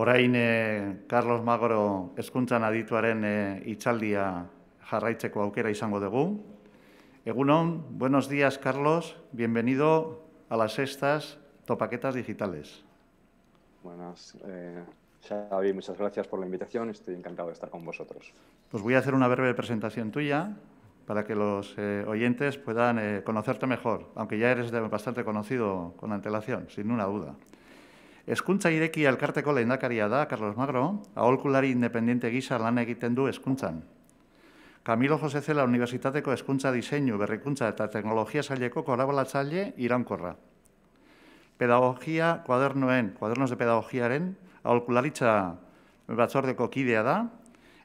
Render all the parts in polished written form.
Orain Carlos Magro hezkuntzan adituaren hitzaldia jarraitzeko aukera izango dugu. Egunon, buenos días, Carlos. Bienvenido a las sextas Topaquetas Digitales. Buenas, Xavi, muchas gracias por la invitación. Estoy encantado de estar con vosotros. Pues voy a hacer una breve presentación tuya para que los oyentes puedan conocerte mejor, aunque ya eres bastante conocido con antelación, sin una duda. Hezkuntza Irekia elkarteko lehendakaria da Carlos Magro, aholkulari independiente gisa lan egiten du hezkuntzan. Camilo José Cela Unibertsitateko Hezkuntza Diseinu, Berrikuntza eta Teknologia Saileko kolaboratzaile iraunkorra. Pedagogia kuadernos de pedagogiaren aholkularitza batzordeko kidea da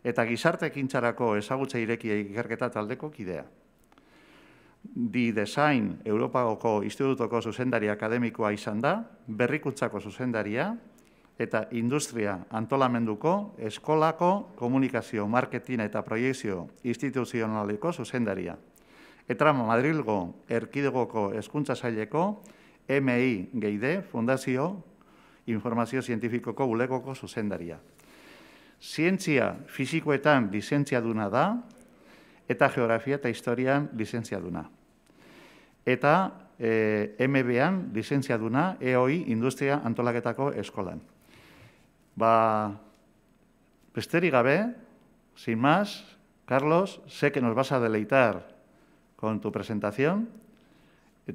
eta gizarte ekintzarako ezagutza irekia ikerketa taldeko kidea. Design Europako Institutoko zuzendari akademikoa izan da, berrikuntzako zuzendaria eta industria antolamenduko eskolako komunikazio, marketing eta proiekzio instituzionaleko zuzendaria. Eta Madrilgo Erkidegoko Hezkuntza Saileko MI-GID Fundazio Informazio Zientifikoko bulegoko zuzendaria. Zientzia fisikoetan lizentziaduna da eta geografia eta historian lizentziaduna. Eta MB-an lizentziaduna EOI Industria Antolaketako Eskolan. Besterik gabe, sin más, Carlos, sé que nos vas a deleitar con tu presentación.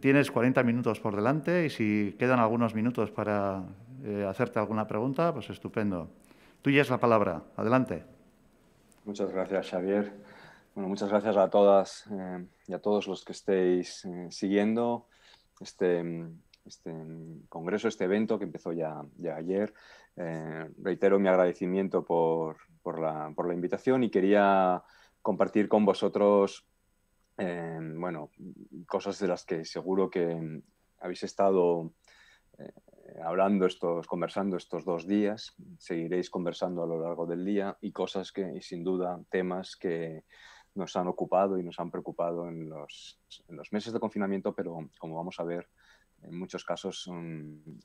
Tienes 40 minutos por delante y si quedan algunos minutos para hacerte alguna pregunta, pues estupendo. Tuya es la palabra. Adelante. Muchas gracias, Xavier. Bueno, muchas gracias a todas y a todos los que estéis siguiendo este congreso, este evento que empezó ya ayer. Reitero mi agradecimiento por la invitación y quería compartir con vosotros cosas de las que seguro que habéis estado conversando estos 2 días, seguiréis conversando a lo largo del día y cosas que, sin duda, temas que nos han ocupado y nos han preocupado en los meses de confinamiento, pero como vamos a ver, en muchos casos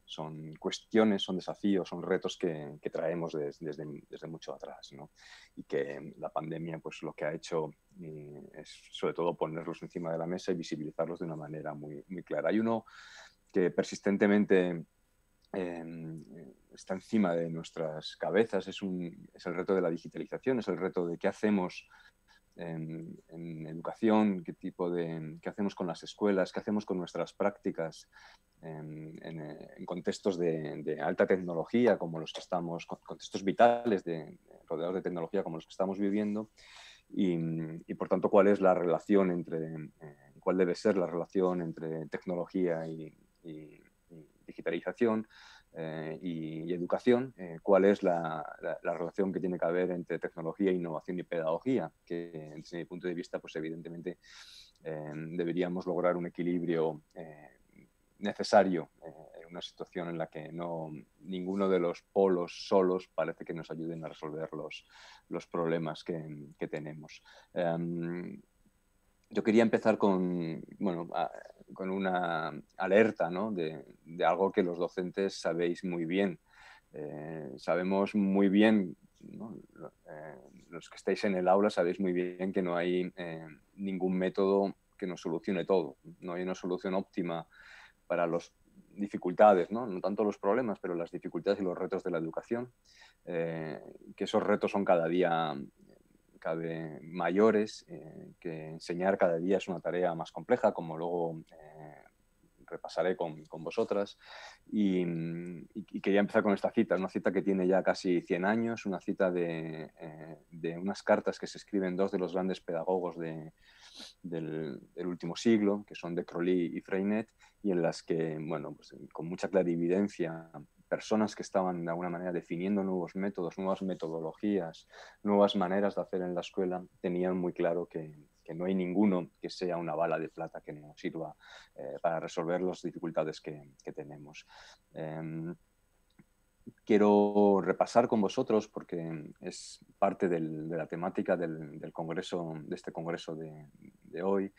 son cuestiones, son desafíos, son retos que traemos desde mucho atrás, ¿no? Y que la pandemia pues, lo que ha hecho es sobre todo ponerlos encima de la mesa y visibilizarlos de una manera muy, muy clara. Hay uno que persistentemente está encima de nuestras cabezas, es el reto de la digitalización, es el reto de qué hacemos en educación, qué hacemos con las escuelas, qué hacemos con nuestras prácticas en contextos de alta tecnología, como los que estamos, contextos vitales rodeados de tecnología como los que estamos viviendo, y por tanto cuál es la relación cuál debe ser la relación entre tecnología y digitalización y educación, cuál es la relación que tiene que haber entre tecnología, innovación y pedagogía, que desde mi punto de vista, pues evidentemente deberíamos lograr un equilibrio necesario en una situación en la que ninguno de los polos solos parece que nos ayuden a resolver los problemas que tenemos. Yo quería empezar con una alerta, ¿no? de algo que los docentes sabéis muy bien. Sabemos muy bien, ¿no? Los que estáis en el aula sabéis muy bien que no hay ningún método que nos solucione todo. No hay una solución óptima para las dificultades, no tanto los problemas, pero las dificultades y los retos de la educación. Que esos retos son cada vez mayores, que enseñar cada día es una tarea más compleja, como luego repasaré con vosotras. Y quería empezar con esta cita, una cita que tiene ya casi 100 años, una cita de unas cartas que se escriben 2 de los grandes pedagogos del último siglo, que son de Crowley y Freinet, y en las que, pues, con mucha clarividencia, personas que estaban de alguna manera definiendo nuevos métodos, nuevas metodologías, nuevas maneras de hacer en la escuela, tenían muy claro que no hay ninguno que sea una bala de plata que nos sirva para resolver las dificultades que tenemos. quiero repasar con vosotros, porque es parte de la temática del congreso, de este congreso de hoy,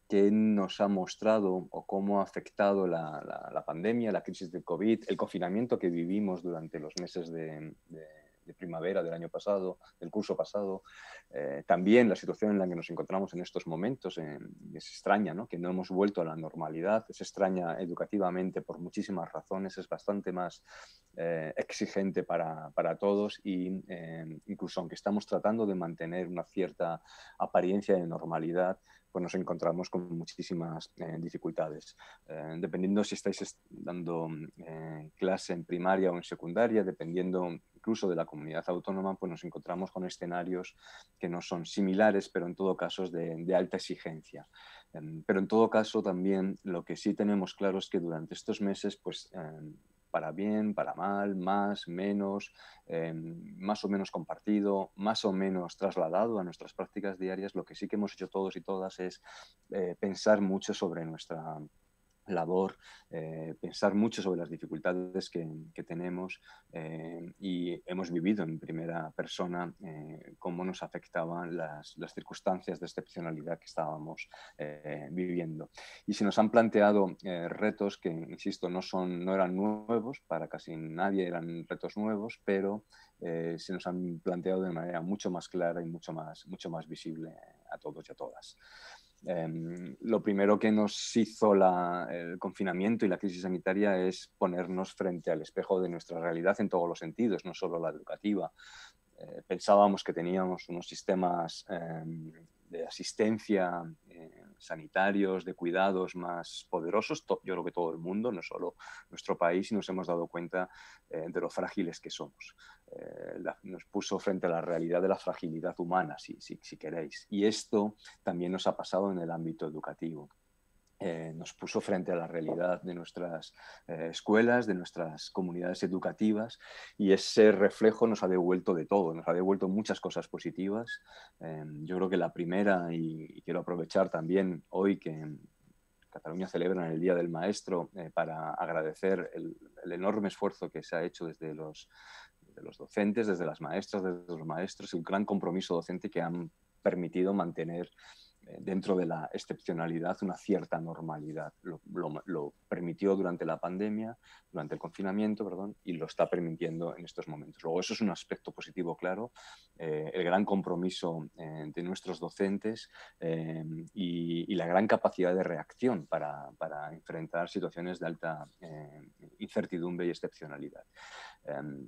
qué nos ha mostrado o cómo ha afectado la pandemia, la crisis del COVID, el confinamiento que vivimos durante los meses de primavera del año pasado, del curso pasado, también la situación en la que nos encontramos en estos momentos. Es extraña, ¿no? Que no hemos vuelto a la normalidad, es extraña educativamente por muchísimas razones, es bastante más exigente para todos y incluso aunque estamos tratando de mantener una cierta apariencia de normalidad, pues nos encontramos con muchísimas dificultades. Dependiendo si estáis dando clase en primaria o en secundaria, dependiendo incluso de la comunidad autónoma, pues nos encontramos con escenarios que no son similares, pero en todo caso de alta exigencia. Pero en todo caso también lo que sí tenemos claro es que durante estos meses, pues para bien, para mal, más, menos, más o menos compartido, más o menos trasladado a nuestras prácticas diarias, lo que sí que hemos hecho todos y todas es pensar mucho sobre nuestra labor, pensar mucho sobre las dificultades que tenemos y hemos vivido en primera persona cómo nos afectaban las circunstancias de excepcionalidad que estábamos viviendo. Y se nos han planteado retos que, insisto, no eran nuevos, para casi nadie eran retos nuevos, pero se nos han planteado de manera mucho más clara y mucho más visible a todos y a todas. Lo primero que nos hizo el confinamiento y la crisis sanitaria es ponernos frente al espejo de nuestra realidad en todos los sentidos, no solo la educativa. Pensábamos que teníamos unos sistemas de asistencia sanitarios, de cuidados más poderosos, yo creo que todo el mundo, no solo nuestro país, y nos hemos dado cuenta de lo frágiles que somos. Nos puso frente a la realidad de la fragilidad humana, si queréis. Y esto también nos ha pasado en el ámbito educativo. Nos puso frente a la realidad de nuestras escuelas, de nuestras comunidades educativas, y ese reflejo nos ha devuelto de todo, nos ha devuelto muchas cosas positivas. Yo creo que la primera, y quiero aprovechar también hoy que Cataluña celebra el Día del Maestro para agradecer el enorme esfuerzo que se ha hecho desde los docentes, desde las maestras, desde los maestros, y un gran compromiso docente que han permitido mantener dentro de la excepcionalidad una cierta normalidad. Lo permitió durante la pandemia, durante el confinamiento, perdón, y lo está permitiendo en estos momentos. Luego, eso es un aspecto positivo, claro, el gran compromiso de nuestros docentes y la gran capacidad de reacción para enfrentar situaciones de alta incertidumbre y excepcionalidad.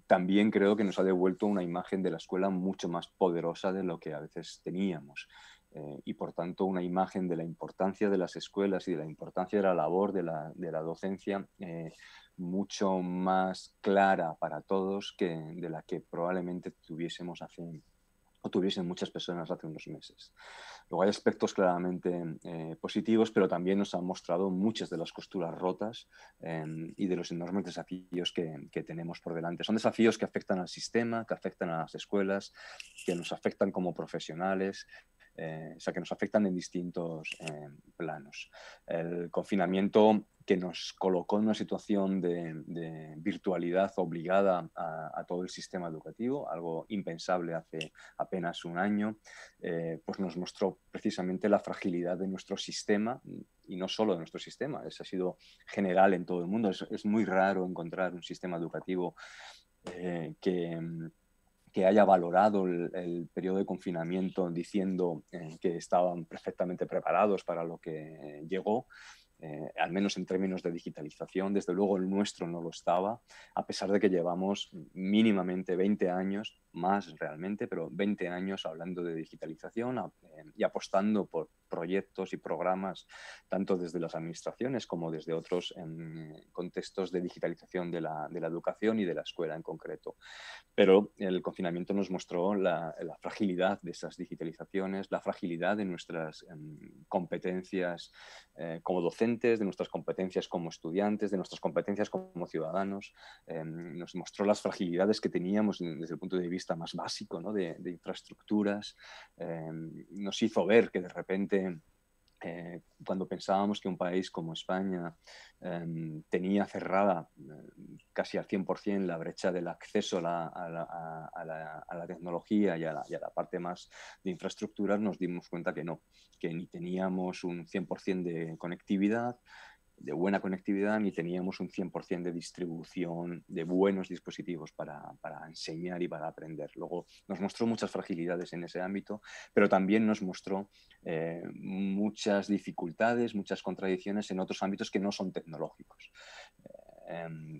También creo que nos ha devuelto una imagen de la escuela mucho más poderosa de lo que a veces teníamos. Y por tanto una imagen de la importancia de las escuelas y de la importancia de la labor de la docencia mucho más clara para todos que de la que probablemente tuviesen muchas personas hace unos meses. Luego hay aspectos claramente positivos, pero también nos han mostrado muchas de las costuras rotas y de los enormes desafíos que tenemos por delante. Son desafíos que afectan al sistema, que afectan a las escuelas, que nos afectan como profesionales, o sea, que nos afectan en distintos planos. El confinamiento que nos colocó en una situación de virtualidad obligada a todo el sistema educativo, algo impensable hace apenas un año, pues nos mostró precisamente la fragilidad de nuestro sistema, y no solo de nuestro sistema, eso ha sido general en todo el mundo. Es muy raro encontrar un sistema educativo que haya valorado el periodo de confinamiento diciendo que estaban perfectamente preparados para lo que llegó. Al menos en términos de digitalización. Desde luego el nuestro no lo estaba, a pesar de que llevamos mínimamente 20 años, más realmente, pero 20 años hablando de digitalización y apostando por proyectos y programas, tanto desde las administraciones como desde otros contextos de digitalización de la educación y de la escuela en concreto. Pero el confinamiento nos mostró la fragilidad de esas digitalizaciones, la fragilidad de nuestras competencias como docentes, de nuestras competencias como estudiantes, de nuestras competencias como ciudadanos. Nos mostró las fragilidades que teníamos desde el punto de vista más básico, ¿no? de infraestructuras. Nos hizo ver que de repente cuando pensábamos que un país como España tenía cerrada casi al 100% la brecha del acceso a la tecnología y a la parte más de infraestructuras, nos dimos cuenta que no, que ni teníamos un 100% de conectividad, de buena conectividad, ni teníamos un 100% de distribución de buenos dispositivos para enseñar y para aprender. Luego nos mostró muchas fragilidades en ese ámbito, pero también nos mostró muchas dificultades, muchas contradicciones en otros ámbitos que no son tecnológicos.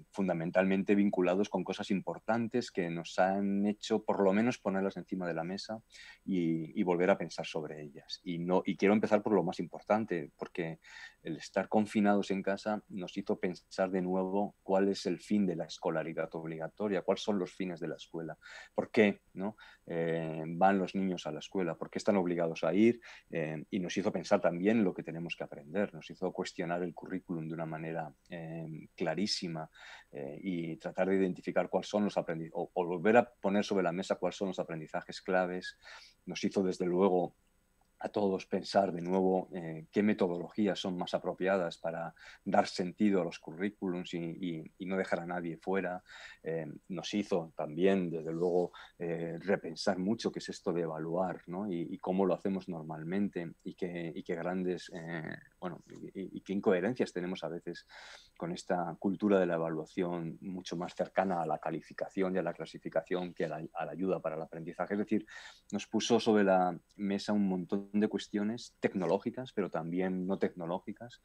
Fundamentalmente vinculados con cosas importantes que nos han hecho por lo menos ponerlas encima de la mesa y volver a pensar sobre ellas. Y quiero empezar por lo más importante, porque el estar confinados en casa nos hizo pensar de nuevo cuál es el fin de la escolaridad obligatoria, cuáles son los fines de la escuela, por qué, ¿no? Van los niños a la escuela, por qué están obligados a ir, y nos hizo pensar también lo que tenemos que aprender, nos hizo cuestionar el currículum de una manera clarísima y tratar de identificar cuáles son los aprendizajes, o volver a poner sobre la mesa cuáles son los aprendizajes claves. Nos hizo desde luego a todos pensar de nuevo qué metodologías son más apropiadas para dar sentido a los currículums y no dejar a nadie fuera. Nos hizo también, desde luego, repensar mucho qué es esto de evaluar, ¿no? Y cómo lo hacemos normalmente y qué grandes, bueno, y qué incoherencias tenemos a veces con esta cultura de la evaluación mucho más cercana a la calificación y a la clasificación que a la ayuda para el aprendizaje. Es decir, nos puso sobre la mesa un montón de cuestiones tecnológicas, pero también no tecnológicas.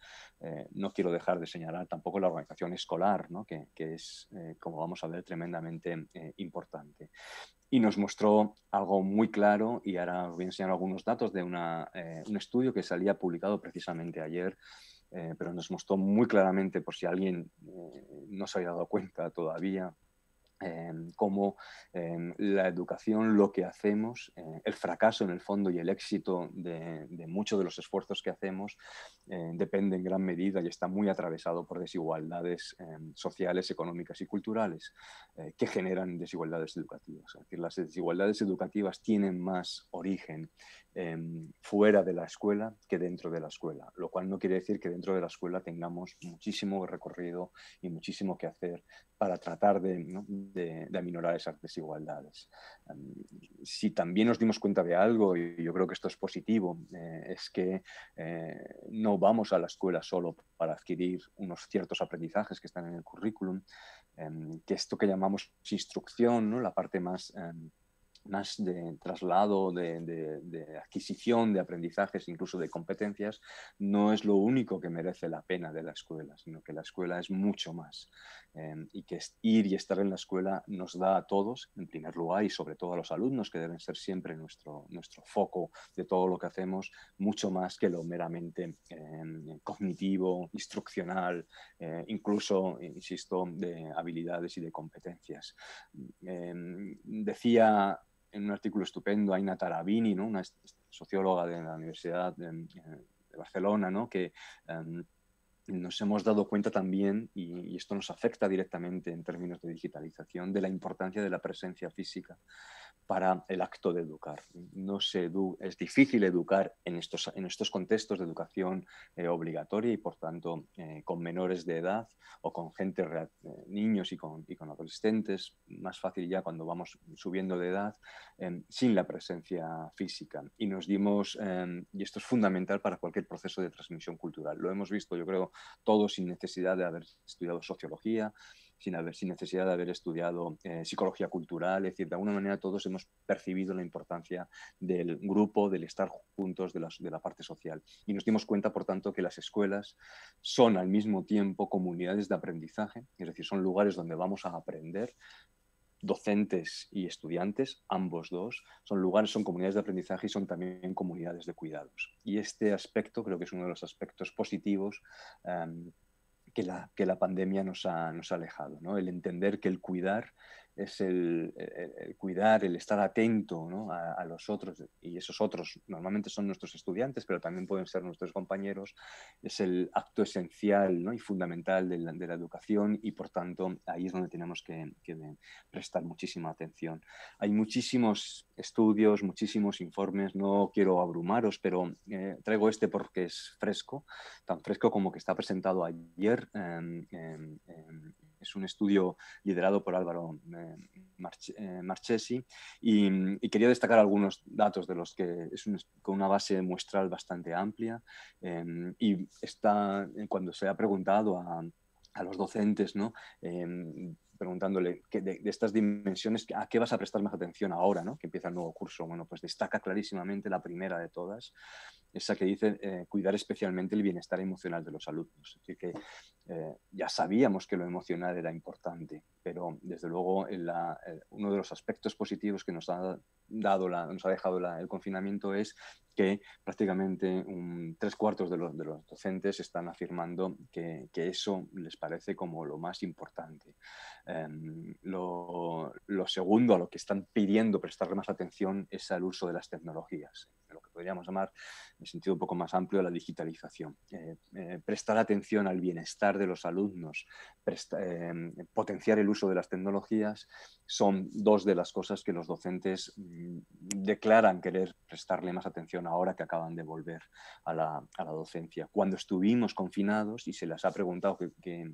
No quiero dejar de señalar tampoco la organización escolar, ¿no? que es, como vamos a ver, tremendamente importante. Y nos mostró algo muy claro, y ahora os voy a enseñar algunos datos de un estudio que salía publicado precisamente ayer, pero nos mostró muy claramente, por si alguien no se había dado cuenta todavía, cómo la educación, lo que hacemos, el fracaso en el fondo y el éxito de muchos de los esfuerzos que hacemos depende en gran medida y está muy atravesado por desigualdades sociales, económicas y culturales que generan desigualdades educativas. Es decir, las desigualdades educativas tienen más origen fuera de la escuela que dentro de la escuela, lo cual no quiere decir que dentro de la escuela tengamos muchísimo recorrido y muchísimo que hacer para tratar ¿no? de aminorar esas desigualdades. Si también nos dimos cuenta de algo, y yo creo que esto es positivo, es que no vamos a la escuela solo para adquirir unos ciertos aprendizajes que están en el currículum, que esto que llamamos instrucción, ¿no? La parte más de traslado, de adquisición de aprendizajes, incluso de competencias, no es lo único que merece la pena de la escuela, sino que la escuela es mucho más. Y que ir y estar en la escuela nos da a todos, en primer lugar, y sobre todo a los alumnos, que deben ser siempre nuestro foco de todo lo que hacemos, mucho más que lo meramente cognitivo, instruccional, incluso, insisto, de habilidades y de competencias. Decía en un artículo estupendo Aina Tarabini, ¿no? Una socióloga de la Universidad de Barcelona, ¿no? Que nos hemos dado cuenta también, y esto nos afecta directamente en términos de digitalización, de la importancia de la presencia física para el acto de educar. No es difícil educar en estos contextos de educación obligatoria y, por tanto, con menores de edad o con niños y con adolescentes, más fácil ya cuando vamos subiendo de edad, sin la presencia física. Y nos dimos, y esto es fundamental para cualquier proceso de transmisión cultural, lo hemos visto, yo creo, todos sin necesidad de haber estudiado sociología, sin necesidad de haber estudiado psicología cultural, es decir, de alguna manera todos hemos percibido la importancia del grupo, del estar juntos, de la parte social. Y nos dimos cuenta, por tanto, que las escuelas son al mismo tiempo comunidades de aprendizaje, es decir, son lugares donde vamos a aprender, docentes y estudiantes, ambos dos, son comunidades de aprendizaje y son también comunidades de cuidados. Y este aspecto creo que es uno de los aspectos positivos que la pandemia nos ha alejado, ¿no? El entender que el cuidar es el cuidar, el estar atento, ¿no? a los otros, y esos otros normalmente son nuestros estudiantes, pero también pueden ser nuestros compañeros, es el acto esencial, ¿no? y fundamental de la educación, y por tanto ahí es donde tenemos que prestar muchísima atención. Hay muchísimos estudios, muchísimos informes, no quiero abrumaros, pero traigo este porque es fresco, tan fresco como que está presentado ayer. Es un estudio liderado por Álvaro Marchesi, y quería destacar algunos datos de los que es con una base muestral bastante amplia, y cuando se ha preguntado a los docentes, ¿no? Preguntándole de estas dimensiones, ¿a qué vas a prestar más atención ahora, ¿no? que empieza el nuevo curso? Bueno, pues destaca clarísimamente la primera de todas, esa que dice cuidar especialmente el bienestar emocional de los alumnos. Es decir, que ya sabíamos que lo emocional era importante, pero desde luego uno de los aspectos positivos que nos ha dejado el confinamiento es que prácticamente 3/4 de los docentes están afirmando que eso les parece como lo más importante. Lo segundo a lo que están pidiendo prestarle más atención es al uso de las tecnologías, lo que podríamos llamar, en sentido un poco más amplio, la digitalización. Prestar atención al bienestar de los alumnos, potenciar el uso de las tecnologías, son dos de las cosas que los docentes declaran querer prestarle más atención ahora que acaban de volver a la docencia. Cuando estuvimos confinados y se les ha preguntado que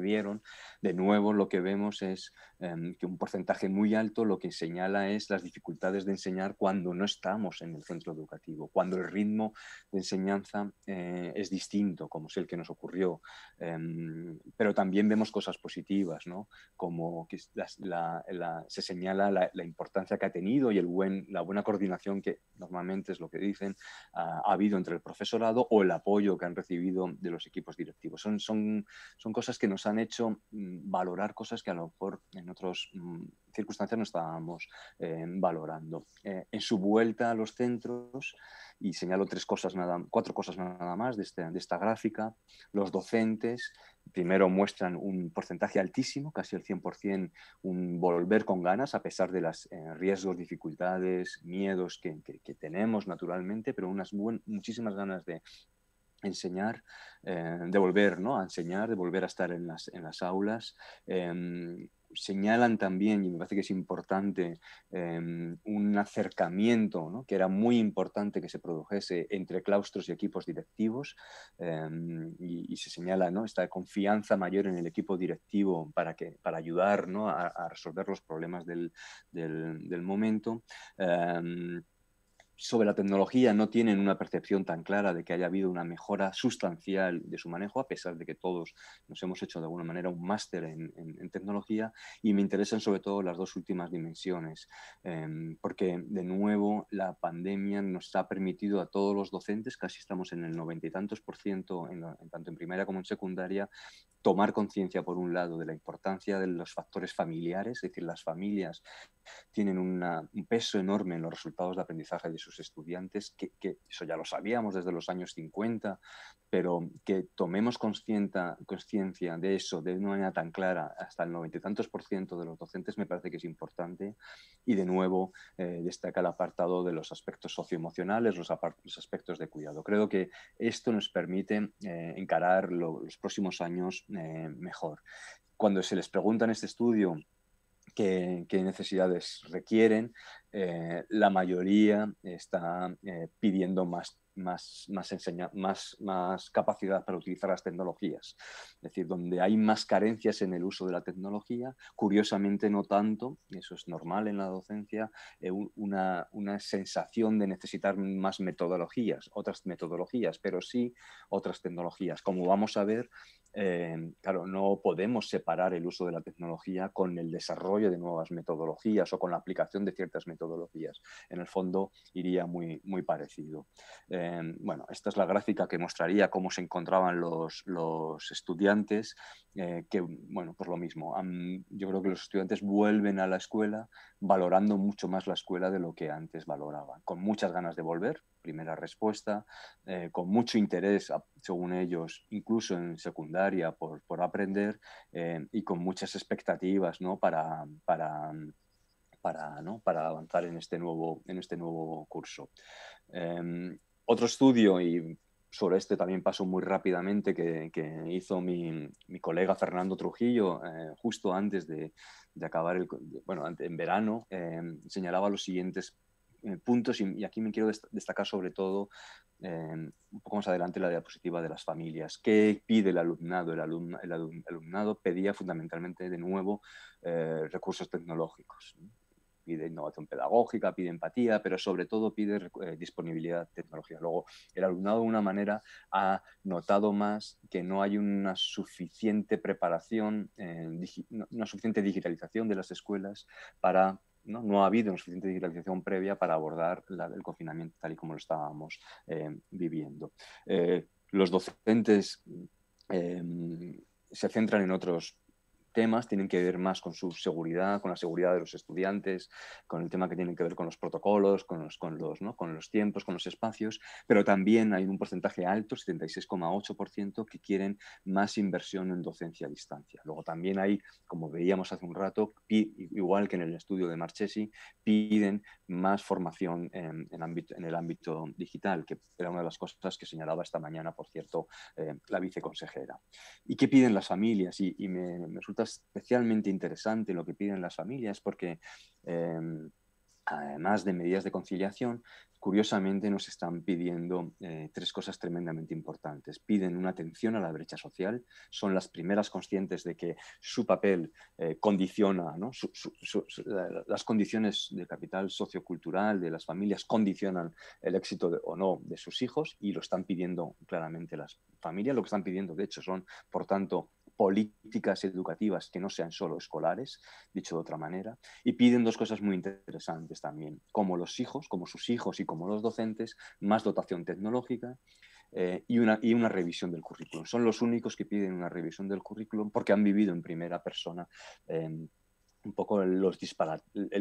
vieron, de nuevo lo que vemos es que un porcentaje muy alto lo que señala es las dificultades de enseñar cuando no estamos en el centro educativo, cuando el ritmo de enseñanza es distinto, como es el que nos ocurrió. Pero también vemos cosas positivas, ¿no? Como que se señala la importancia que ha tenido y la buena coordinación que normalmente es lo que dicen ha habido entre el profesorado, o el apoyo que han recibido de los equipos directivos. Son cosas que nos han hecho valorar cosas que a lo mejor en otras circunstancias no estábamos valorando. En su vuelta a los centros, y señalo 4 cosas nada más de esta gráfica, los docentes primero muestran un porcentaje altísimo, casi el 100%, un volver con ganas a pesar de los riesgos, dificultades, miedos que tenemos naturalmente, pero muchísimas ganas de enseñar, de volver, ¿no? a enseñar, de volver a estar en las aulas. Señalan también, y me parece que es importante, un acercamiento, ¿no? que era muy importante que se produjese entre claustros y equipos directivos, y se señala, ¿no? esta confianza mayor en el equipo directivo para ayudar, ¿no? a resolver los problemas del momento. Sobre la tecnología no tienen una percepción tan clara de que haya habido una mejora sustancial de su manejo, a pesar de que todos nos hemos hecho de alguna manera un máster en tecnología, y me interesan sobre todo las dos últimas dimensiones, porque de nuevo la pandemia nos ha permitido a todos los docentes, casi estamos en el 90 y tantos %, tanto en primaria como en secundaria, tomar conciencia, por un lado, de la importancia de los factores familiares, es decir, las familias tienen un peso enorme en los resultados de aprendizaje de sus estudiantes, que eso ya lo sabíamos desde los años 50, pero que tomemos conciencia de eso de una manera tan clara hasta el 90 y tantos % de los docentes, me parece que es importante. Y de nuevo destaca el apartado de los aspectos socioemocionales, los aspectos de cuidado. Creo que esto nos permite encarar los próximos años mejor. Cuando se les pregunta en este estudio qué necesidades requieren, la mayoría está pidiendo más capacidad para utilizar las tecnologías. Es decir, donde hay más carencias en el uso de la tecnología, curiosamente no tanto, eso es normal en la docencia, una sensación de necesitar más otras metodologías, pero sí otras tecnologías. Como vamos a ver, claro, no podemos separar el uso de la tecnología con el desarrollo de nuevas metodologías o con la aplicación de ciertas metodologías. En el fondo iría muy, muy parecido. Bueno, esta es la gráfica que mostraría cómo se encontraban los estudiantes, que, bueno, pues lo mismo. Yo creo que los estudiantes vuelven a la escuela valorando mucho más la escuela de lo que antes valoraban, con muchas ganas de volver, primera respuesta, con mucho interés, según ellos, incluso en secundaria, por aprender, y con muchas expectativas, ¿no? ¿no? Para avanzar en este nuevo curso. Otro estudio, y sobre este también paso muy rápidamente, que hizo mi colega Fernando Trujillo justo antes de acabar bueno, en verano, señalaba los siguientes puntos, y aquí me quiero destacar sobre todo un poco más adelante la diapositiva de las familias. ¿Qué pide el alumnado? El alumnado pedía fundamentalmente, de nuevo, recursos tecnológicos. Pide innovación pedagógica, pide empatía, pero sobre todo pide disponibilidad tecnológica. Luego, el alumnado de alguna manera ha notado más que no hay una suficiente preparación, una suficiente digitalización de las escuelas para... No ha habido una suficiente digitalización previa para abordar el confinamiento tal y como lo estábamos viviendo. Los docentes se centran en otros temas, tienen que ver más con su seguridad, con la seguridad de los estudiantes, con el tema que tienen que ver con los protocolos, con los tiempos, con los espacios, pero también hay un porcentaje alto, 76,8%, que quieren más inversión en docencia a distancia. Luego también hay, como veíamos hace un rato, igual que en el estudio de Marchesi, piden más formación en el ámbito digital, que era una de las cosas que señalaba esta mañana, por cierto, la viceconsejera. ¿Y qué piden las familias? Y me resulta especialmente interesante lo que piden las familias, porque además de medidas de conciliación, curiosamente nos están pidiendo tres cosas tremendamente importantes. Piden una atención a la brecha social, son las primeras conscientes de que su papel condiciona, ¿no? Las condiciones de capital sociocultural de las familias condicionan el éxito o no de sus hijos, y lo están pidiendo claramente las familias. Lo que están pidiendo, de hecho, son, por tanto, políticas educativas que no sean solo escolares, dicho de otra manera, y piden dos cosas muy interesantes también, como sus hijos y como los docentes, más dotación tecnológica y una revisión del currículum. Son los únicos que piden una revisión del currículum porque han vivido en primera persona un poco el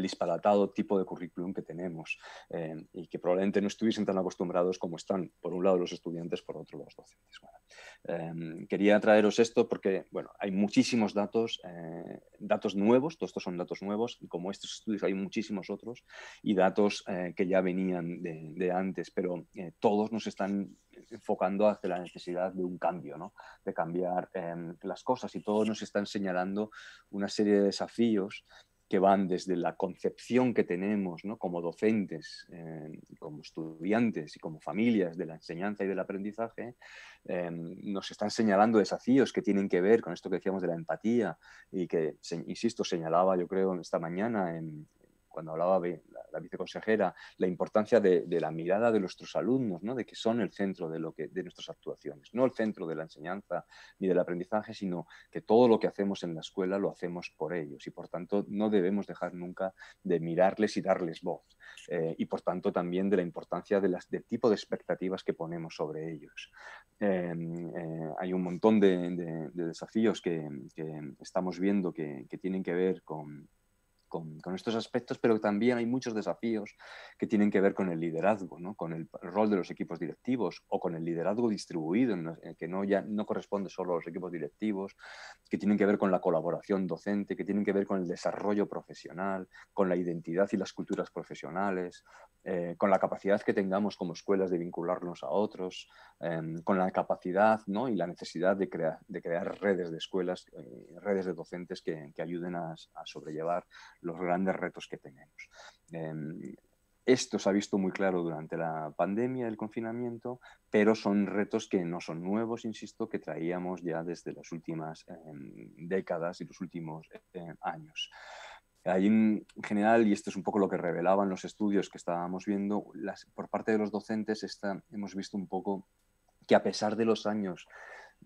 disparatado tipo de currículum que tenemos, y que probablemente no estuviesen tan acostumbrados como están, por un lado, los estudiantes, por otro, los docentes. Bueno, quería traeros esto porque, bueno, hay muchísimos datos nuevos, todos estos son datos nuevos, y como estos estudios hay muchísimos otros, y datos que ya venían de antes, pero todos nos están enfocando hacia la necesidad de un cambio, ¿no? De cambiar las cosas, y todos nos están señalando una serie de desafíos que van desde la concepción que tenemos, ¿no? Como docentes, como estudiantes y como familias de la enseñanza y del aprendizaje. Nos están señalando desafíos que tienen que ver con esto que decíamos de la empatía, y que, insisto, señalaba, yo creo, esta mañana cuando hablaba la viceconsejera, la importancia de la mirada de nuestros alumnos, ¿no? De que son el centro de nuestras actuaciones, no el centro de la enseñanza ni del aprendizaje, sino que todo lo que hacemos en la escuela lo hacemos por ellos, y por tanto no debemos dejar nunca de mirarles y darles voz, y por tanto también de la importancia del tipo de expectativas que ponemos sobre ellos. Hay un montón de desafíos que estamos viendo que tienen que ver con estos aspectos, pero también hay muchos desafíos que tienen que ver con el liderazgo, ¿no? Con el rol de los equipos directivos, o con el liderazgo distribuido, que ya no corresponde solo a los equipos directivos, que tienen que ver con la colaboración docente, que tienen que ver con el desarrollo profesional, con la identidad y las culturas profesionales, con la capacidad que tengamos como escuelas de vincularnos a otros, con la capacidad, ¿no? Y la necesidad de crear redes de escuelas, redes de docentes que ayuden a sobrellevar los grandes retos que tenemos. Esto se ha visto muy claro durante la pandemia, el confinamiento, pero son retos que no son nuevos, insisto, que traíamos ya desde las últimas décadas y los últimos años. Hay en general, y esto es un poco lo que revelaban los estudios que estábamos viendo, por parte de los docentes hemos visto un poco que, a pesar de los años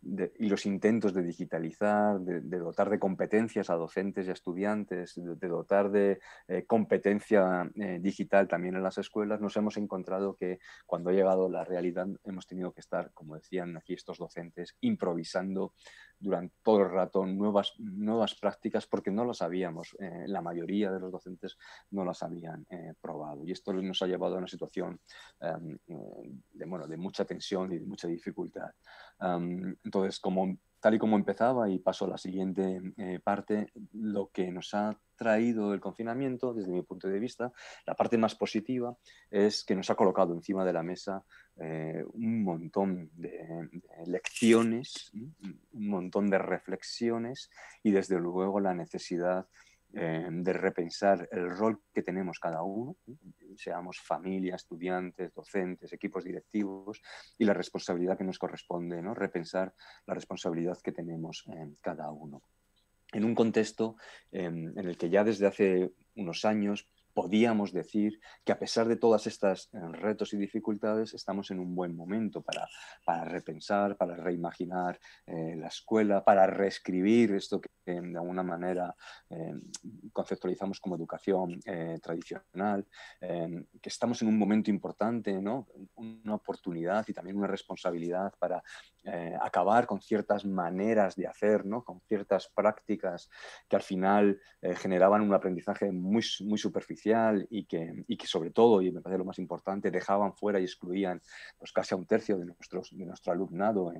y los intentos de digitalizar, de dotar de competencias a docentes y a estudiantes, de dotar de competencia digital también en las escuelas, nos hemos encontrado que cuando ha llegado la realidad hemos tenido que estar, como decían aquí estos docentes, improvisando durante todo el rato nuevas prácticas porque no las sabíamos. La mayoría de los docentes no las habían probado. Y esto nos ha llevado a una situación de mucha tensión y de mucha dificultad. Entonces, tal y como empezaba, y paso a la siguiente parte, lo que nos ha traído el confinamiento, desde mi punto de vista, la parte más positiva es que nos ha colocado encima de la mesa un montón de lecciones, un montón de reflexiones y desde luego la necesidad de repensar el rol que tenemos cada uno, seamos familia, estudiantes, docentes, equipos directivos, y la responsabilidad que nos corresponde, ¿no? Repensar la responsabilidad que tenemos cada uno. En un contexto en el que ya desde hace unos años podíamos decir que a pesar de todas estas retos y dificultades estamos en un buen momento para repensar, para reimaginar la escuela, para reescribir esto que de alguna manera conceptualizamos como educación tradicional, que estamos en un momento importante, ¿no? Una oportunidad y también una responsabilidad para acabar con ciertas maneras de hacer, ¿no? Con ciertas prácticas que al final generaban un aprendizaje muy superficial y que sobre todo, y me parece lo más importante, dejaban fuera y excluían pues, casi a un tercio de nuestro alumnado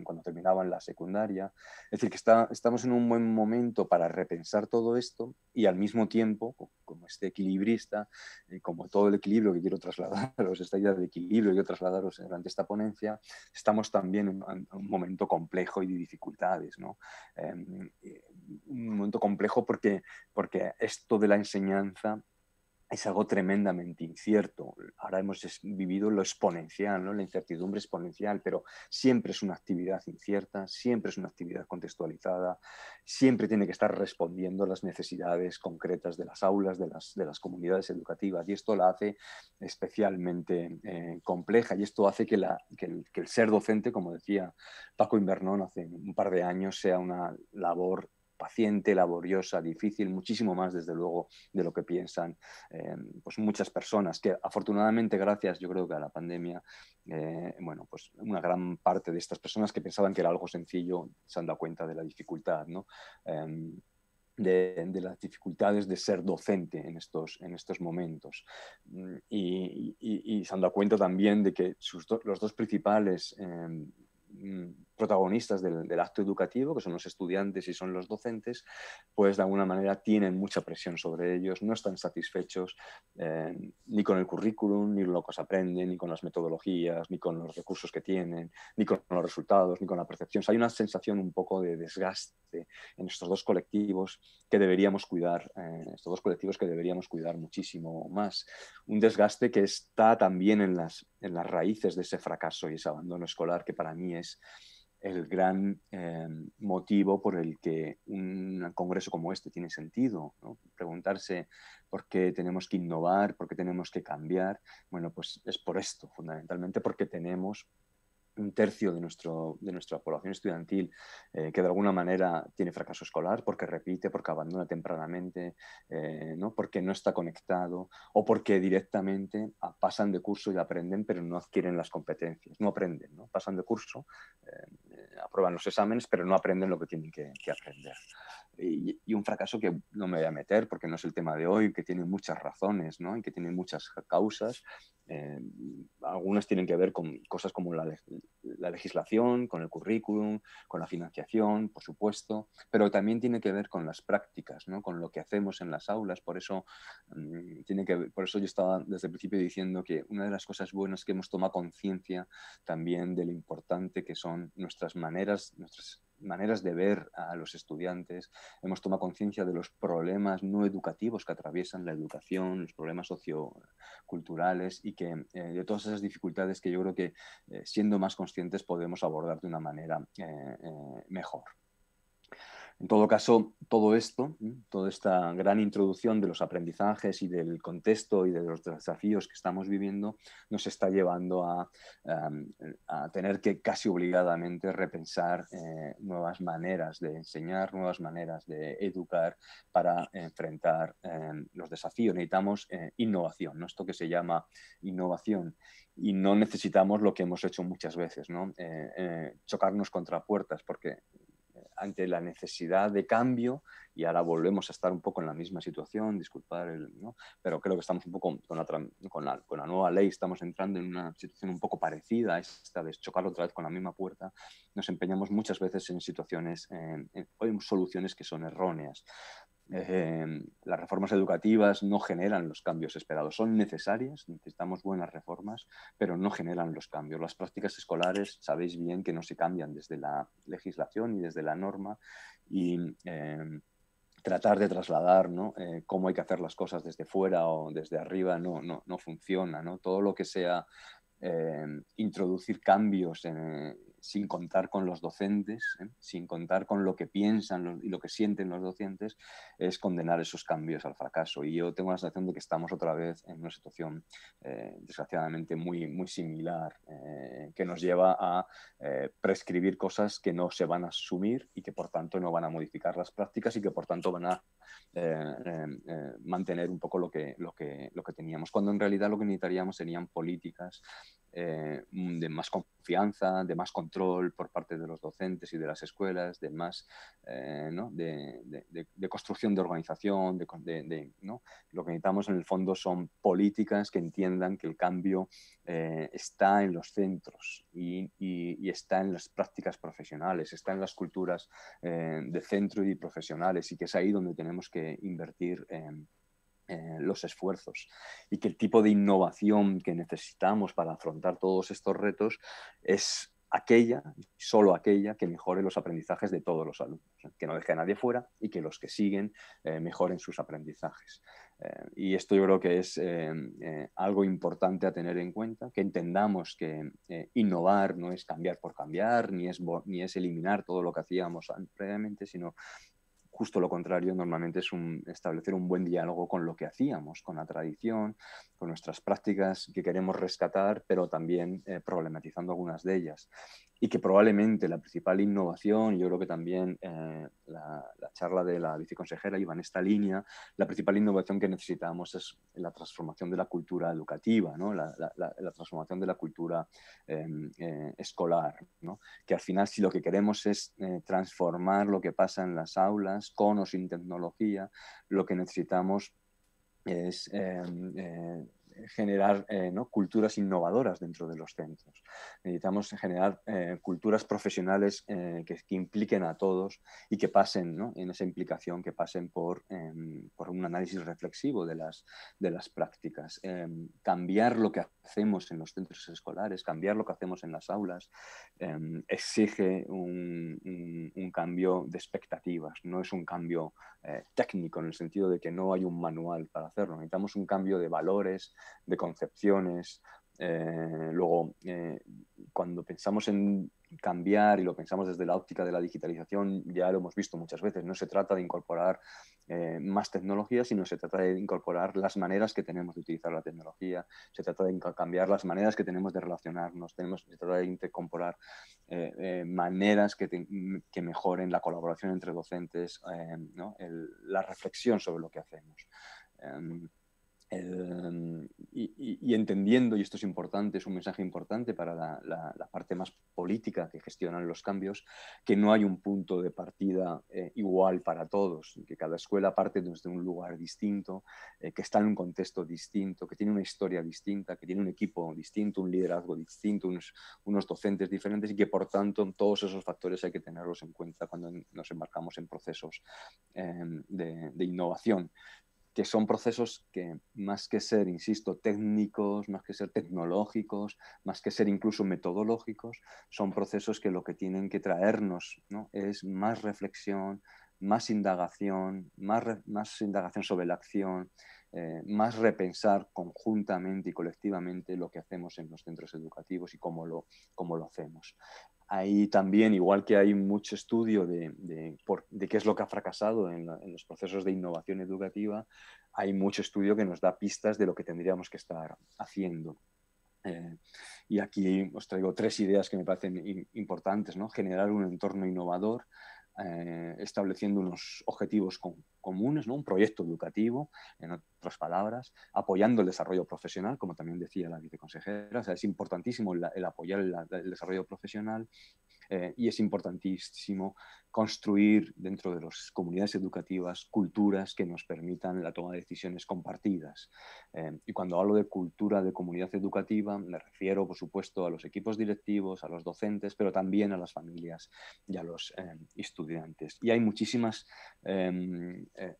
cuando terminaban la secundaria. Es decir, que estamos en un buen momento para repensar todo esto y al mismo tiempo, como este equilibrista, como todo el equilibrio que quiero trasladaros, esta idea de equilibrio que quiero trasladaros durante esta ponencia, estamos también en un momento complejo y de dificultades, ¿no? Un momento complejo porque esto de la enseñanza es algo tremendamente incierto. Ahora hemos vivido lo exponencial, ¿no? La incertidumbre exponencial, pero siempre es una actividad incierta, siempre es una actividad contextualizada, siempre tiene que estar respondiendo a las necesidades concretas de las aulas, de las comunidades educativas, y esto la hace especialmente compleja, y esto hace que el ser docente, como decía Paco Invernón hace un par de años, sea una labor paciente, laboriosa, difícil, muchísimo más, desde luego, de lo que piensan pues muchas personas, que afortunadamente, gracias, yo creo que a la pandemia, bueno, pues una gran parte de estas personas que pensaban que era algo sencillo se han dado cuenta de la dificultad, ¿no? De las dificultades de ser docente en estos momentos. Y se han dado cuenta también de que los dos principales protagonistas del acto educativo, que son los estudiantes y son los docentes, pues de alguna manera tienen mucha presión sobre ellos, no están satisfechos ni con el currículum, ni lo que se aprende, ni con las metodologías, ni con los recursos que tienen, ni con los resultados, ni con la percepción. O sea, hay una sensación un poco de desgaste en estos dos colectivos que deberíamos cuidar, muchísimo más. Un desgaste que está también en las raíces de ese fracaso y ese abandono escolar, que para mí es el gran motivo por el que un congreso como este tiene sentido, ¿no? Preguntarse por qué tenemos que innovar, por qué tenemos que cambiar. Bueno, pues es por esto, fundamentalmente porque tenemos un tercio de nuestra población estudiantil que de alguna manera tiene fracaso escolar porque repite, porque abandona tempranamente, ¿no? Porque no está conectado o porque directamente pasan de curso y aprenden pero no adquieren las competencias, no aprenden, ¿no? Pasan de curso, aprueban los exámenes pero no aprenden lo que tienen que aprender. Y un fracaso que no me voy a meter porque no es el tema de hoy, que tiene muchas razones, ¿no? Y que tiene muchas causas. Algunas tienen que ver con cosas como la legislación, con el currículum, con la financiación, por supuesto, pero también tiene que ver con las prácticas, ¿no? Con lo que hacemos en las aulas. Por eso yo estaba desde el principio diciendo que una de las cosas buenas es que hemos tomado conciencia también de lo importante que son nuestras maneras de ver a los estudiantes, hemos tomado conciencia de los problemas no educativos que atraviesan la educación, los problemas socioculturales y que de todas esas dificultades que yo creo que siendo más conscientes podemos abordar de una manera mejor. En todo caso, todo esto, toda esta gran introducción de los aprendizajes y del contexto y de los desafíos que estamos viviendo nos está llevando a tener que casi obligadamente repensar nuevas maneras de enseñar, nuevas maneras de educar para enfrentar los desafíos. Necesitamos innovación, ¿no? Esto que se llama innovación. Y no necesitamos lo que hemos hecho muchas veces, ¿no? Chocarnos contra puertas, porque ante la necesidad de cambio, y ahora volvemos a estar un poco en la misma situación, disculpar, ¿no? Pero creo que estamos un poco con la nueva ley, estamos entrando en una situación un poco parecida a esta de chocar otra vez con la misma puerta. Nos empeñamos muchas veces en situaciones, en soluciones que son erróneas. Las reformas educativas no generan los cambios esperados. Son necesarias, necesitamos buenas reformas, pero no generan los cambios. Las prácticas escolares, sabéis bien que no se cambian desde la legislación y desde la norma, y tratar de trasladar, ¿no? Cómo hay que hacer las cosas desde fuera o desde arriba no funciona, ¿no? Todo lo que sea introducir cambios sin contar con los docentes, sin contar con lo que piensan y lo que sienten los docentes, es condenar esos cambios al fracaso. Y yo tengo la sensación de que estamos otra vez en una situación desgraciadamente muy similar, que nos lleva a prescribir cosas que no se van a asumir y que por tanto no van a modificar las prácticas y que por tanto van a mantener un poco lo que teníamos, cuando en realidad lo que necesitaríamos serían políticas de más confianza, de más control por parte de los docentes y de las escuelas, de más ¿no? de construcción de organización, ¿no? Lo que necesitamos en el fondo son políticas que entiendan que el cambio está en los centros y está en las prácticas profesionales, está en las culturas de centro y profesionales, y que es ahí donde tenemos que invertir los esfuerzos, y que el tipo de innovación que necesitamos para afrontar todos estos retos es aquella, solo aquella, que mejore los aprendizajes de todos los alumnos, que no deje a nadie fuera y que los que siguen mejoren sus aprendizajes. Y esto yo creo que es algo importante a tener en cuenta, que entendamos que innovar no es cambiar por cambiar, ni es eliminar todo lo que hacíamos previamente, sino justo lo contrario. Normalmente es establecer un buen diálogo con lo que hacíamos, con la tradición, con nuestras prácticas que queremos rescatar, pero también problematizando algunas de ellas. Y que probablemente la principal innovación, yo creo que también la charla de la viceconsejera iba en esta línea, la principal innovación que necesitamos es la transformación de la cultura educativa, ¿no? la transformación de la cultura escolar, ¿no? Que al final, si lo que queremos es transformar lo que pasa en las aulas, con o sin tecnología, lo que necesitamos es generar ¿no? culturas innovadoras dentro de los centros. Necesitamos generar culturas profesionales que impliquen a todos y que pasen, ¿no? en esa implicación, que pasen por un análisis reflexivo de las prácticas. Cambiar lo que hacemos en los centros escolares, cambiar lo que hacemos en las aulas, exige un cambio de expectativas. No es un cambio técnico, en el sentido de que no hay un manual para hacerlo. Necesitamos un cambio de valores, de concepciones. Luego, cuando pensamos en cambiar y lo pensamos desde la óptica de la digitalización, ya lo hemos visto muchas veces, no se trata de incorporar más tecnología, sino se trata de incorporar las maneras que tenemos de utilizar la tecnología, se trata de cambiar las maneras que tenemos de relacionarnos, se trata de incorporar maneras que mejoren la colaboración entre docentes, ¿no? La reflexión sobre lo que hacemos. Y entendiendo, y esto es importante, es un mensaje importante para la parte más política que gestionan los cambios, que no hay un punto de partida igual para todos, que cada escuela parte desde un lugar distinto, que está en un contexto distinto, que tiene una historia distinta, que tiene un equipo distinto, un liderazgo distinto, unos docentes diferentes, y que por tanto todos esos factores hay que tenerlos en cuenta cuando nos embarcamos en procesos de innovación, que son procesos que, más que ser, insisto, técnicos, más que ser tecnológicos, más que ser incluso metodológicos, son procesos que lo que tienen que traernos, ¿no? es más reflexión, más indagación, más indagación sobre la acción, más repensar conjuntamente y colectivamente lo que hacemos en los centros educativos y cómo lo hacemos. Ahí también, igual que hay mucho estudio de qué es lo que ha fracasado en los procesos de innovación educativa, hay mucho estudio que nos da pistas de lo que tendríamos que estar haciendo. Y aquí os traigo 3 ideas que me parecen importantes, ¿no? Generar un entorno innovador, estableciendo unos objetivos comunes, ¿no? Un proyecto educativo, en otras palabras, apoyando el desarrollo profesional, como también decía la viceconsejera. O sea, es importantísimo el apoyar el desarrollo profesional. Y es importantísimo construir dentro de las comunidades educativas culturas que nos permitan la toma de decisiones compartidas. Y cuando hablo de cultura de comunidad educativa, me refiero, por supuesto, a los equipos directivos, a los docentes, pero también a las familias y a los estudiantes. Y hay muchísimos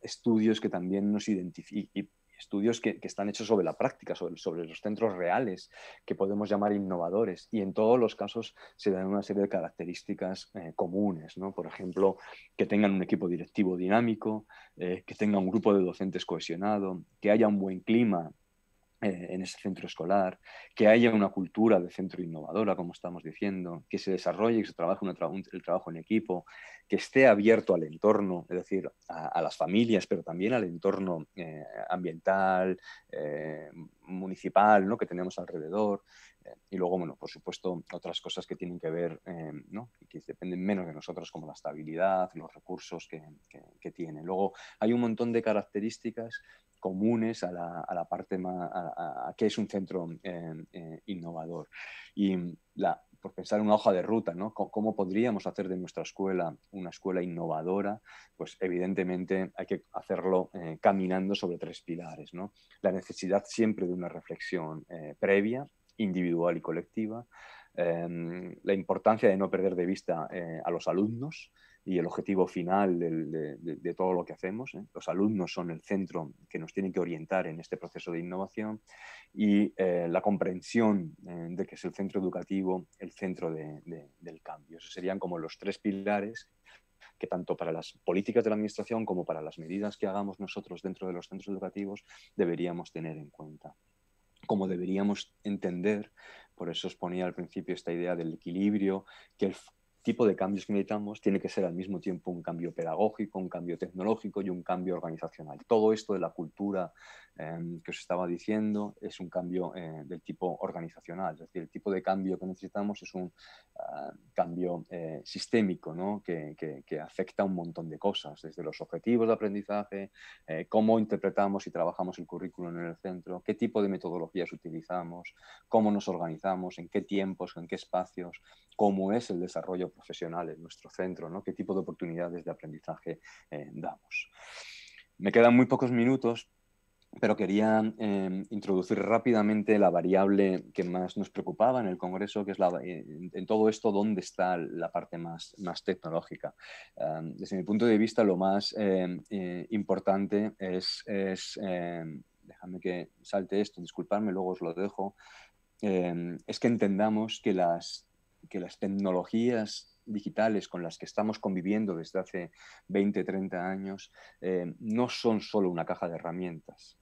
estudios que también nos identifican, estudios que están hechos sobre la práctica, sobre los centros reales, que podemos llamar innovadores, y en todos los casos se dan una serie de características comunes, ¿no? Por ejemplo, que tengan un equipo directivo dinámico, que tenga un grupo de docentes cohesionado, que haya un buen clima en ese centro escolar, que haya una cultura de centro innovadora, como estamos diciendo, que se desarrolle, que se trabaje el trabajo en equipo, que esté abierto al entorno, es decir, a las familias, pero también al entorno ambiental, municipal, ¿no? Que tenemos alrededor. Y luego, bueno, por supuesto, otras cosas que tienen que ver, ¿no? Y que dependen menos de nosotros, como la estabilidad, los recursos que tiene. Luego, hay un montón de características comunes a la parte más, a qué es un centro innovador. Y por pensar en una hoja de ruta, ¿no? ¿Cómo podríamos hacer de nuestra escuela una escuela innovadora? Pues evidentemente hay que hacerlo caminando sobre 3 pilares, ¿no? La necesidad siempre de una reflexión previa, individual y colectiva, la importancia de no perder de vista a los alumnos y el objetivo final de todo lo que hacemos. Los alumnos son el centro que nos tiene que orientar en este proceso de innovación, y la comprensión de que es el centro educativo, el centro del cambio. Esos serían como los 3 pilares que tanto para las políticas de la administración como para las medidas que hagamos nosotros dentro de los centros educativos deberíamos tener en cuenta. Como deberíamos entender, por eso os ponía al principio esta idea del equilibrio, que el tipo de cambios que necesitamos tiene que ser al mismo tiempo un cambio pedagógico, un cambio tecnológico y un cambio organizacional. Todo esto de la cultura que os estaba diciendo es un cambio del tipo organizacional, es decir, el tipo de cambio que necesitamos es un cambio sistémico, ¿no? que afecta a un montón de cosas, desde los objetivos de aprendizaje, cómo interpretamos y trabajamos el currículum en el centro, qué tipo de metodologías utilizamos, cómo nos organizamos, en qué tiempos, en qué espacios, cómo es el desarrollo profesional en nuestro centro, ¿no? Qué tipo de oportunidades de aprendizaje damos. Me quedan muy pocos minutos, pero quería introducir rápidamente la variable que más nos preocupaba en el Congreso, que es en todo esto, ¿dónde está la parte más tecnológica? Desde mi punto de vista, lo más importante es déjame que salte esto, disculpadme, luego os lo dejo, es que entendamos que las tecnologías digitales con las que estamos conviviendo desde hace 20, 30 años no son solo una caja de herramientas,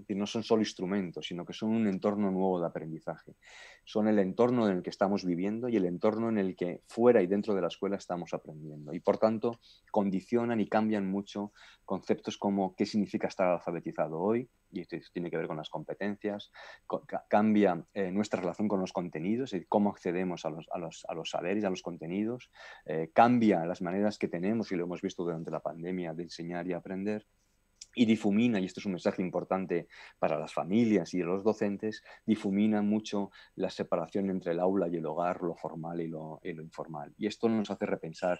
no son solo instrumentos, sino que son un entorno nuevo de aprendizaje. Son el entorno en el que estamos viviendo y el entorno en el que fuera y dentro de la escuela estamos aprendiendo. Y por tanto, condicionan y cambian mucho conceptos como qué significa estar alfabetizado hoy, y esto tiene que ver con las competencias, cambia nuestra relación con los contenidos, y cómo accedemos a los saberes, a los contenidos, cambia las maneras que tenemos, y lo hemos visto durante la pandemia, de enseñar y aprender. Y difumina, y esto es un mensaje importante para las familias y los docentes, difumina mucho la separación entre el aula y el hogar, lo formal y lo informal. Y esto nos hace repensar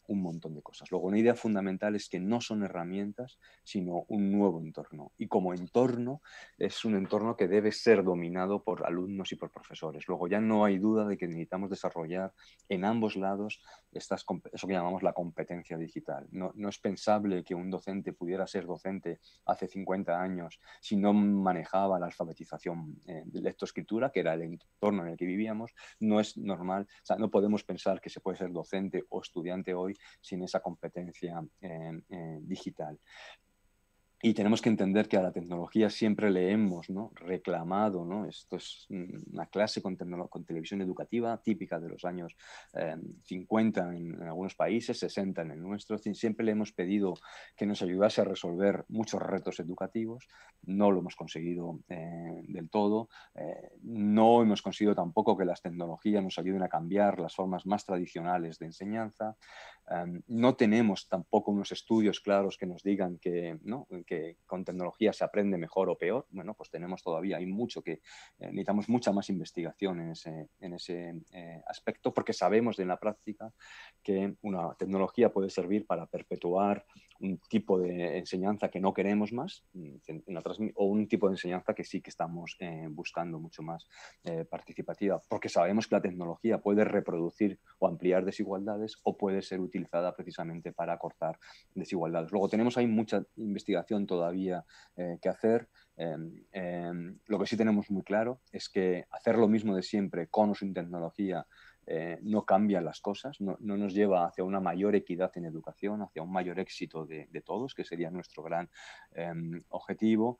un montón de cosas. Luego, una idea fundamental es que no son herramientas, sino un nuevo entorno. Y como entorno, es un entorno que debe ser dominado por alumnos y por profesores. Luego, ya no hay duda de que necesitamos desarrollar en ambos lados eso que llamamos la competencia digital. No es pensable que un docente pudiera ser docente hace 50 años si no manejaba la alfabetización de lectoescritura, que era el entorno en el que vivíamos. No es normal, o sea, no podemos pensar que se puede ser docente o estudiante hoy sin esa competencia digital. Y tenemos que entender que a la tecnología siempre le hemos, ¿no?, reclamado, ¿no? Esto es una clase con televisión educativa típica de los años 50 en algunos países, 60 en el nuestro. Siempre le hemos pedido que nos ayudase a resolver muchos retos educativos. No lo hemos conseguido del todo. No hemos conseguido tampoco que las tecnologías nos ayuden a cambiar las formas más tradicionales de enseñanza. No tenemos tampoco unos estudios claros que nos digan que, ¿no?, que con tecnología se aprende mejor o peor. Bueno, pues tenemos todavía, hay mucho que necesitamos mucha más investigación en ese aspecto, porque sabemos de la práctica que una tecnología puede servir para perpetuar un tipo de enseñanza que no queremos más o un tipo de enseñanza que sí que estamos buscando mucho más participativa, porque sabemos que la tecnología puede reproducir o ampliar desigualdades o puede ser utilizada precisamente para acortar desigualdades. Luego tenemos ahí mucha investigación todavía que hacer. Lo que sí tenemos muy claro es que hacer lo mismo de siempre con o sin tecnología no cambia las cosas, no nos lleva hacia una mayor equidad en educación, hacia un mayor éxito de todos, que sería nuestro gran objetivo.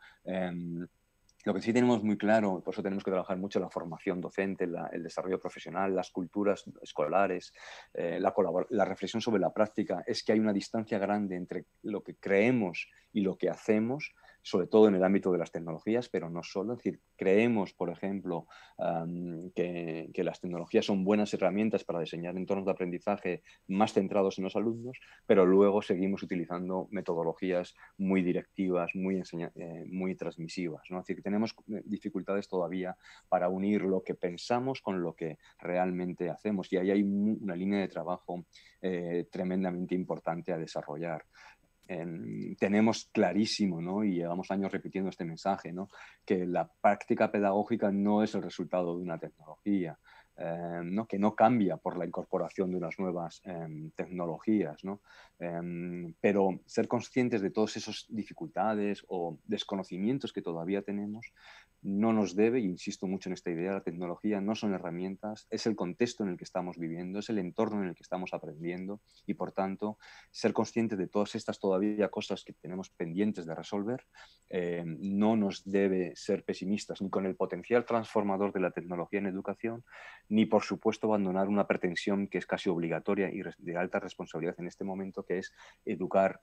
Lo que sí tenemos muy claro, por eso tenemos que trabajar mucho la formación docente, el desarrollo profesional, las culturas escolares, la reflexión sobre la práctica, es que hay una distancia grande entre lo que creemos y lo que hacemos, sobre todo en el ámbito de las tecnologías, pero no solo. Es decir, creemos, por ejemplo, que las tecnologías son buenas herramientas para diseñar entornos de aprendizaje más centrados en los alumnos, pero luego seguimos utilizando metodologías muy directivas, muy transmisivas, ¿no? Es decir, que tenemos dificultades todavía para unir lo que pensamos con lo que realmente hacemos, y ahí hay una línea de trabajo tremendamente importante a desarrollar. Tenemos clarísimo, ¿no?, y llevamos años repitiendo este mensaje, ¿no?, que la práctica pedagógica no es el resultado de una tecnología, ¿no?, que no cambia por la incorporación de unas nuevas tecnologías, ¿no? Pero ser conscientes de todas esas dificultades o desconocimientos que todavía tenemos no nos debe, y insisto mucho en esta idea, la tecnología no son herramientas, es el contexto en el que estamos viviendo, es el entorno en el que estamos aprendiendo, y por tanto ser conscientes de todas estas todavía cosas que tenemos pendientes de resolver no nos debe ser pesimistas ni con el potencial transformador de la tecnología en educación, ni por supuesto abandonar una pretensión que es casi obligatoria y de alta responsabilidad en este momento, que es educar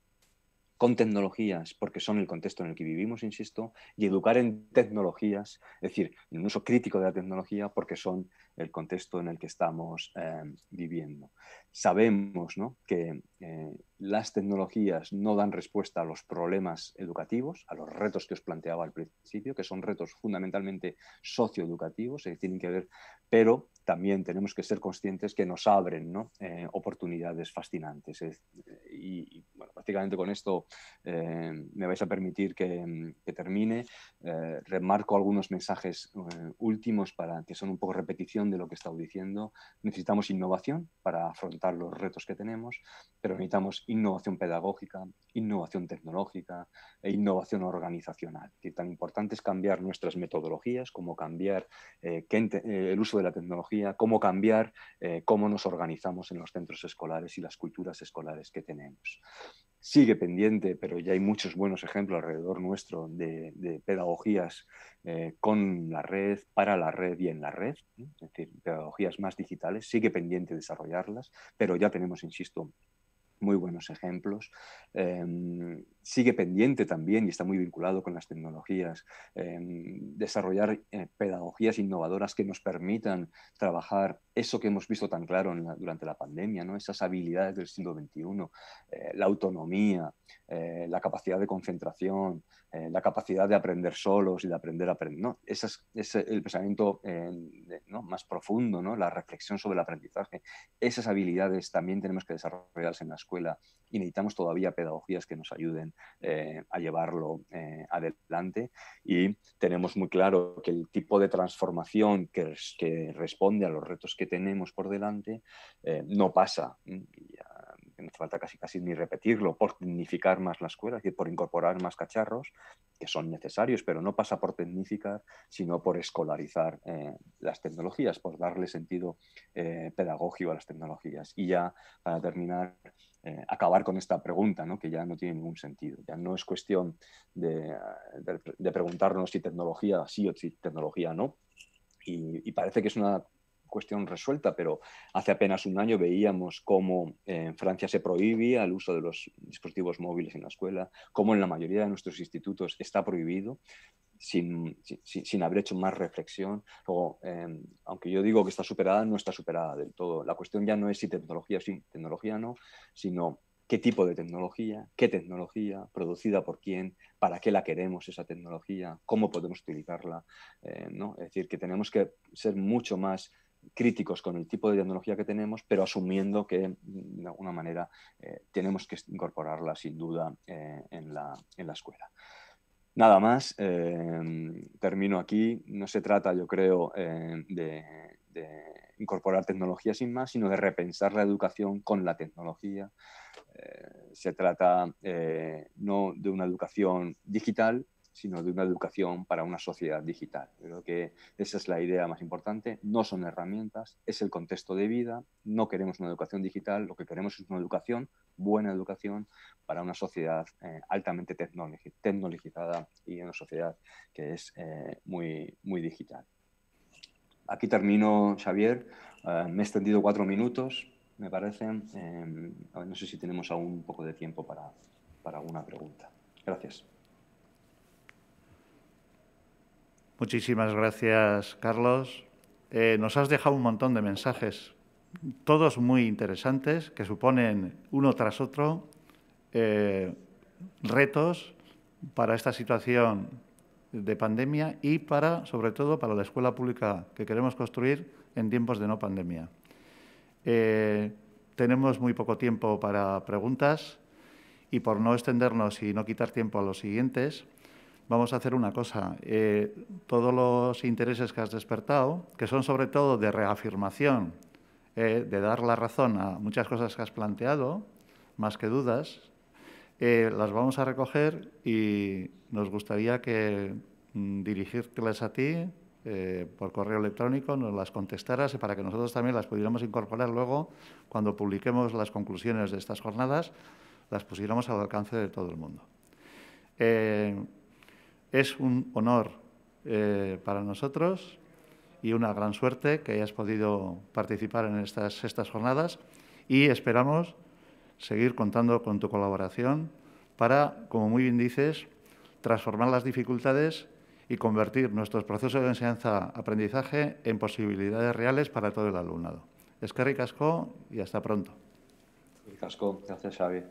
con tecnologías, porque son el contexto en el que vivimos, insisto, y educar en tecnologías, es decir, en un uso crítico de la tecnología, porque son el contexto en el que estamos viviendo. Sabemos, ¿no?, que las tecnologías no dan respuesta a los problemas educativos, a los retos que os planteaba al principio, que son retos fundamentalmente socioeducativos, que tienen que ver, pero también tenemos que ser conscientes que nos abren, ¿no?, oportunidades fascinantes. Y bueno, prácticamente con esto me vais a permitir que termine. Remarco algunos mensajes últimos que son un poco repetición de lo que he estado diciendo. Necesitamos innovación para afrontar los retos que tenemos, pero necesitamos innovación pedagógica, innovación tecnológica e innovación organizacional. Que tan importante es cambiar nuestras metodologías, como cambiar el uso de la tecnología, cómo cambiar cómo nos organizamos en los centros escolares y las culturas escolares que tenemos. Sigue pendiente, pero ya hay muchos buenos ejemplos alrededor nuestro de pedagogías con la red, para la red y en la red, ¿no? Es decir, pedagogías más digitales. Sigue pendiente desarrollarlas, pero ya tenemos, insisto, muy buenos ejemplos. Sigue pendiente también, y está muy vinculado con las tecnologías, desarrollar pedagogías innovadoras que nos permitan trabajar eso que hemos visto tan claro durante la pandemia, ¿no?, esas habilidades del siglo XXI, la autonomía, la capacidad de concentración, la capacidad de aprender solos y de aprender a aprender, ¿no? Ese es el pensamiento ¿no?, más profundo, ¿no?, la reflexión sobre el aprendizaje. Esas habilidades también tenemos que desarrollarlas en la escuela, y necesitamos todavía pedagogías que nos ayuden a llevarlo adelante. Y tenemos muy claro que el tipo de transformación que responde a los retos que tenemos por delante no pasa que no hace falta casi ni repetirlo, por tecnificar más la escuela, es decir, por incorporar más cacharros que son necesarios, pero no pasa por tecnificar, sino por escolarizar las tecnologías, por darle sentido pedagógico a las tecnologías. Y ya, para terminar, acabar con esta pregunta, ¿no? Que ya no tiene ningún sentido. Ya no es cuestión de preguntarnos si tecnología sí o si tecnología no. Y parece que es una cuestión resuelta, pero hace apenas un año veíamos cómo en Francia se prohibía el uso de los dispositivos móviles en la escuela, cómo en la mayoría de nuestros institutos está prohibido, sin haber hecho más reflexión. Luego, aunque yo digo que está superada, no está superada del todo. La cuestión ya no es si tecnología sí, tecnología no, sino qué tipo de tecnología, qué tecnología, producida por quién, para qué la queremos esa tecnología, cómo podemos utilizarla, ¿no? Es decir, que tenemos que ser mucho más críticos con el tipo de tecnología que tenemos, pero asumiendo que de alguna manera tenemos que incorporarla sin duda en la escuela. Nada más, termino aquí. No se trata, yo creo, de incorporar tecnología sin más, sino de repensar la educación con la tecnología. Se trata no de una educación digital, sino de una educación para una sociedad digital. Creo que esa es la idea más importante. No son herramientas, es el contexto de vida. No queremos una educación digital, lo que queremos es una educación, buena educación, para una sociedad altamente tecnologizada y una sociedad que es muy, muy digital. Aquí termino, Xavier. Me he extendido 4 minutos, me parecen. No sé si tenemos aún un poco de tiempo para alguna pregunta. Gracias. Muchísimas gracias, Carlos. Nos has dejado un montón de mensajes, todos muy interesantes, que suponen uno tras otro retos para esta situación de pandemia y sobre todo, para la escuela pública que queremos construir en tiempos de no pandemia. Tenemos muy poco tiempo para preguntas y, por no extendernos y no quitar tiempo a los siguientes, vamos a hacer una cosa. Todos los intereses que has despertado, que son sobre todo de reafirmación, de dar la razón a muchas cosas que has planteado, más que dudas, las vamos a recoger y nos gustaría dirigírtelas a ti por correo electrónico, nos las contestaras para que nosotros también las pudiéramos incorporar luego cuando publiquemos las conclusiones de estas jornadas, las pusiéramos al alcance de todo el mundo. Es un honor para nosotros y una gran suerte que hayas podido participar en estas jornadas y esperamos seguir contando con tu colaboración para, como muy bien dices, transformar las dificultades y convertir nuestros procesos de enseñanza-aprendizaje en posibilidades reales para todo el alumnado. Eskerrik asko y hasta pronto. Eskerrik asko. Gracias, Xavi.